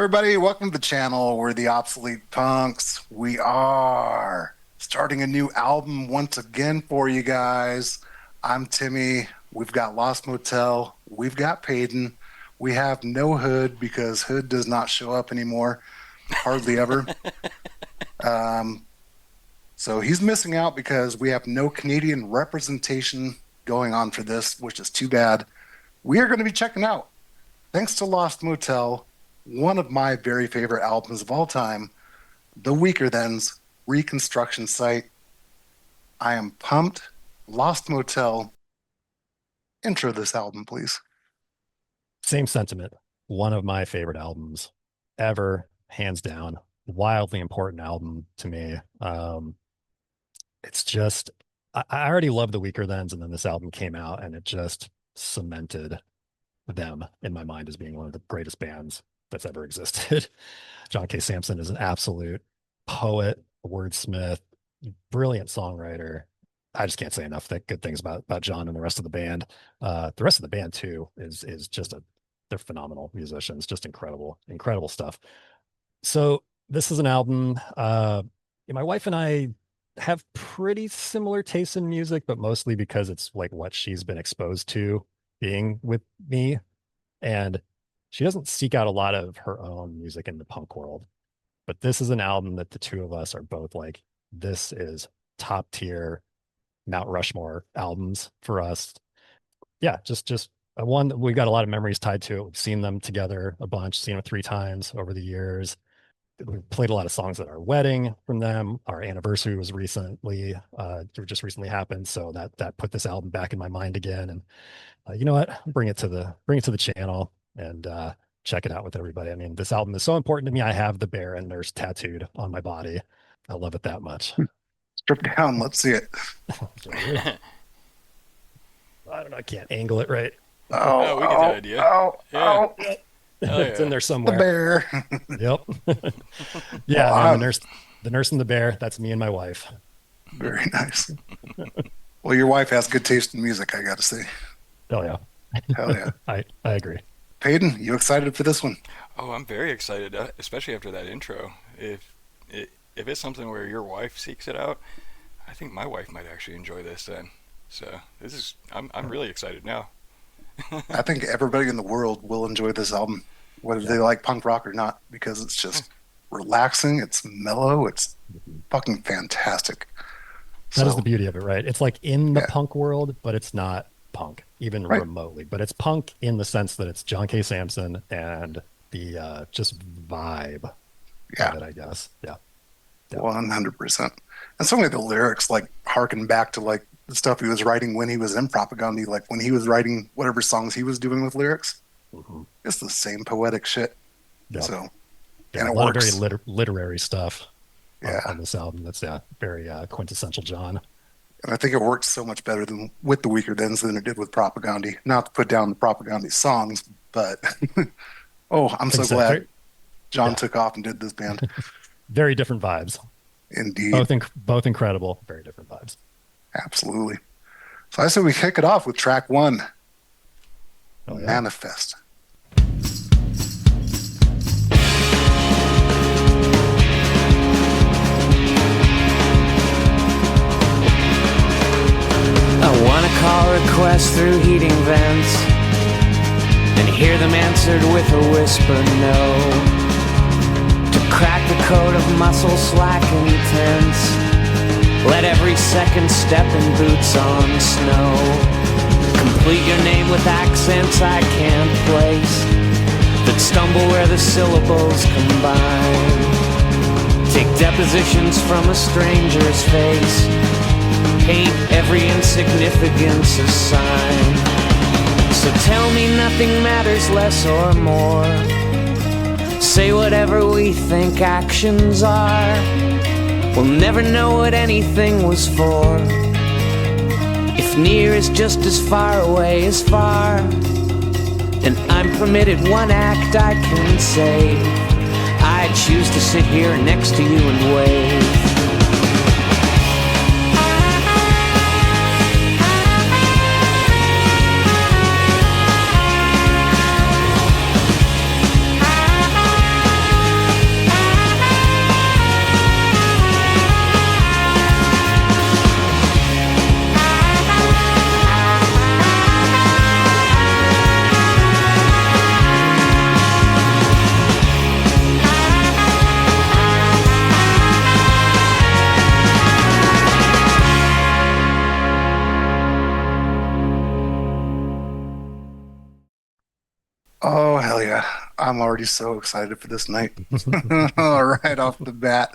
everybody, welcome to the channel. We're the Obsolete Punx. We are starting a new album once again for you guys. I'm Timmy. We've got Lost Motel. We've got Payton. We have no Hood because Hood does not show up anymore, hardly ever. So he's missing out because we have no Canadian representation going on for this, which is too bad. We are going to be checking out, thanks to Lost Motel, one of my very favorite albums of all time, the Weakerthans, Reconstruction Site. I am pumped. Lost Motel, intro this album, please. Same sentiment. One of my favorite albums ever, hands down. Wildly important album to me. It's just, I already love the Weakerthans, and then this album came out, and it just cemented them in my mind as being one of the greatest bands that's ever existed. John K. Samson is an absolute poet, wordsmith, brilliant songwriter. I just can't say enough good things about John and the rest of the band. The rest of the band too is just they're phenomenal musicians, just incredible stuff. So this is an album. My wife and I have pretty similar tastes in music, but mostly because it's like what she's been exposed to being with me, and she doesn't seek out a lot of her own music in the punk world. But this is an album that the two of us are both like, this is top tier Mount Rushmore albums for us. Yeah, just a one that we've got a lot of memories tied to it. We've seen them together a bunch, seen them 3 times over the years. We played a lot of songs at our wedding from them. Our anniversary was recently, just recently happened, so that put this album back in my mind again. And you know what? Bring it to the channel and check it out with everybody. I mean, this album is so important to me. I have the bear and nurse tattooed on my body. I love it that much. Strip down. Let's see it. I don't know. I can't angle it right. Oh, we get the idea. Yeah. It's in there The somewhere. bear. Yep. Yeah, Wow. man, the nurse and the bear. That's me and my wife. Very nice. Well, your wife has good taste in music, I got to say. Oh yeah. Hell yeah. I agree. Payton, you excited for this one? Oh, I'm very excited, especially after that intro. If it's something where your wife seeks it out, I think my wife might actually enjoy this then. So I'm really excited now. I think everybody in the world will enjoy this album, whether they like punk rock or not, because it's just relaxing, it's mellow, it's fucking fantastic. That is So, the beauty of it, right? It's like in the Yeah. punk world, but it's not punk, even Right. remotely. But it's punk in the sense that it's John K. Samson and the just vibe yeah, of it, I guess. Yeah. 100%. And some of the lyrics like harken back to like the stuff he was writing when he was in Propaganda, like when he was writing whatever songs he was doing with lyrics. Mhm. It's the same poetic shit. Yeah. So, Yeah, and a it lot works. of very literary stuff Yeah. on this album. That's very quintessential John. And I think it works so much better than with the Weakerthans than it did with Propaganda. Not to put down the Propaganda songs, but oh, I'm so Think so. glad John Yeah. took off and did this band. Very different vibes. Indeed. Both incredible. Very different vibes. Absolutely. So I say we kick it off with track 1, Oh, yeah. Manifest. I wanna call requests through heating vents and hear them answered with a whisper no. To crack the code of muscle slack and tense, let every second step in boots on snow. Complete your name with accents I can't place, that stumble where the syllables combine. Take depositions from a stranger's face, paint every insignificance a sign. So tell me nothing matters less or more. Say whatever we think actions are. We'll never know what anything was for, if near is just as far away as far. And I'm permitted one act I can say. I choose to sit here next to you and wave. Oh, hell yeah. I'm already so excited for this night. Right off the bat.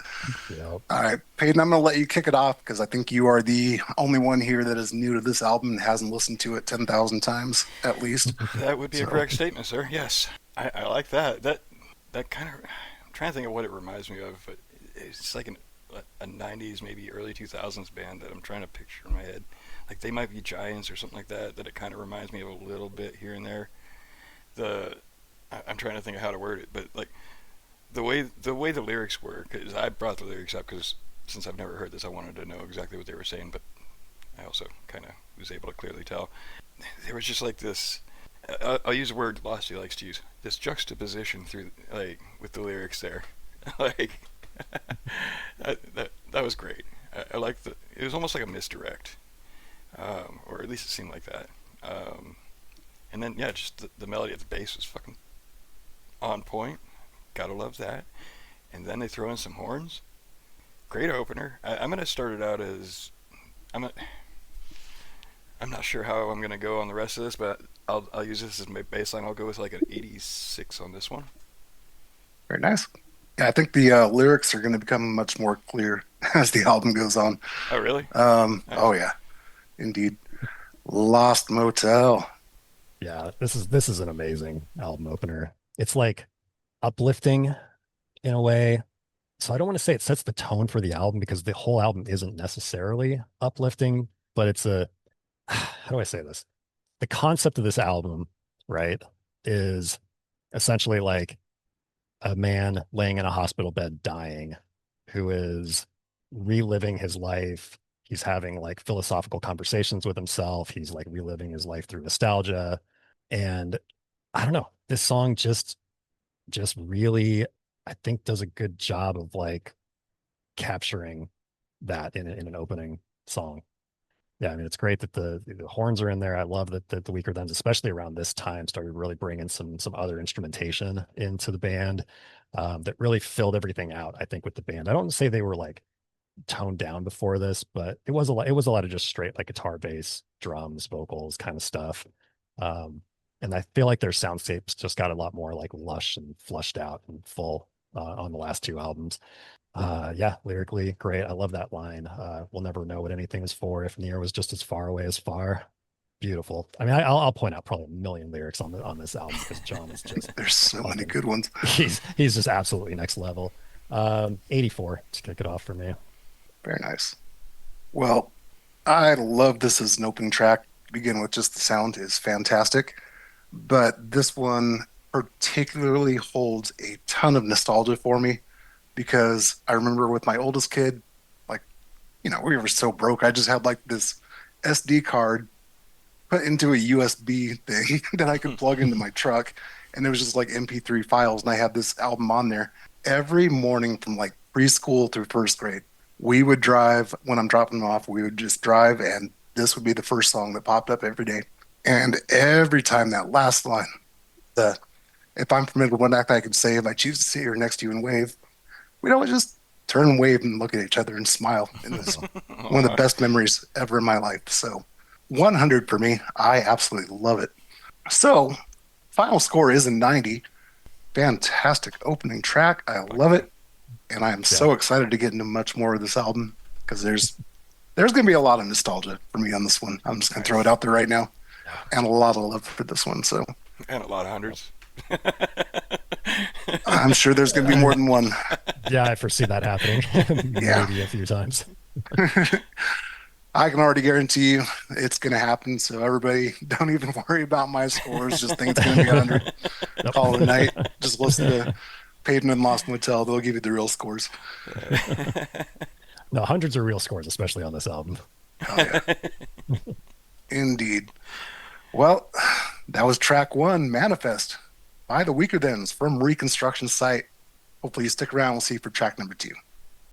Yep. All right, Peyton, I'm going to let you kick it off because I think you are the only one here that is new to this album and hasn't listened to it 10,000 times at least. That would be a So, correct statement, sir. Yes, I like that. That kind of. I'm trying to think of what it reminds me of. But it's like a '90s, maybe early 2000s band that I'm trying to picture in my head. Like they might be Giants or something like that. That it kind of reminds me of a little bit here and there. I'm trying to think of how to word it, but like the way the lyrics were, because I brought the lyrics up because since I've never heard this, I wanted to know exactly what they were saying, but I also kind of was able to clearly tell. There was just like this. I'll use a word Losty likes to use. This juxtaposition through like with the lyrics there, like that was great. I like the. It was almost like a misdirect, or at least it seemed like that. And then yeah, just the melody at the bass was fucking on point. Gotta love that. And then they throw in some horns. Great opener. I'm gonna start it out as I'm a, I'm not sure how I'm gonna go on the rest of this, but I'll use this as my baseline. I'll go with like an 86 on this one. very nice. Yeah, I think the lyrics are going to become much more clear as the album goes on. Oh really? Nice. Oh, yeah, indeed. Lost Motel. Yeah, this is an amazing album opener. It's like uplifting in a way. So I don't want to say it sets the tone for the album because the whole album isn't necessarily uplifting, but it's a how do I say this? The concept of this album, right, is essentially like a man laying in a hospital bed dying who is reliving his life. He's having like philosophical conversations with himself. He's like reliving his life through nostalgia. And I don't know, this song just really, I think, does a good job of like capturing that in an opening song. Yeah, I mean, it's great that the horns are in there. I love that the Weakerthans, especially around this time, started really bringing some other instrumentation into the band that really filled everything out. I think with the band, I don't say they were like toned down before this, but it was a lot. It was a lot of just straight like guitar, bass, drums, vocals, kind of stuff. Um, and I feel like their soundscapes just got a lot more like lush and flushed out and full on the last two albums. Yeah, lyrically great. I love that line. We'll never know what anything is for if near was just as far away as far. Beautiful. I mean, I'll point out probably a million lyrics on this album because John is just There's so many fucking, good ones. he's just absolutely next level. 84 to kick it off for me. Very nice. Well, I love this as an opening track to begin with. Just the sound is fantastic. But this one particularly holds a ton of nostalgia for me because I remember with my oldest kid, like, we were so broke. I just had like this SD card put into a USB thing that I could plug into my truck. And it was just like MP3 files. And I had this album on there every morning from like preschool through first grade. We would drive when I'm dropping them off. We would just drive, and this would be the first song that popped up every day. And every time that last line, the if I'm permitted one act I could say, if I choose to sit here next to you and wave, we'd always just turn and wave and look at each other and smile. And it was one of the best memories ever in my life. So 100 for me. I absolutely love it. So final score is a 90. Fantastic opening track. I love it. And I am so excited to get into much more of this album because there's going to be a lot of nostalgia for me on this one. I'm just going to throw it out there right now. And a lot of love for this one. So And a lot of hundreds. I'm sure there's going to be more than one. Yeah, I foresee that happening. Yeah. Maybe a few times. I can already guarantee you it's going to happen. So everybody, don't even worry about my scores. Just think it's going to be 100. Call it a night. Just listen to Peyton and Lost Motel. They'll give you the real scores. No, hundreds are real scores, especially on this album. Oh, yeah. Indeed. Well, that was track one, Manifest, by the Weakerthans from Reconstruction Site. Hopefully you stick around. We'll see you for track number two.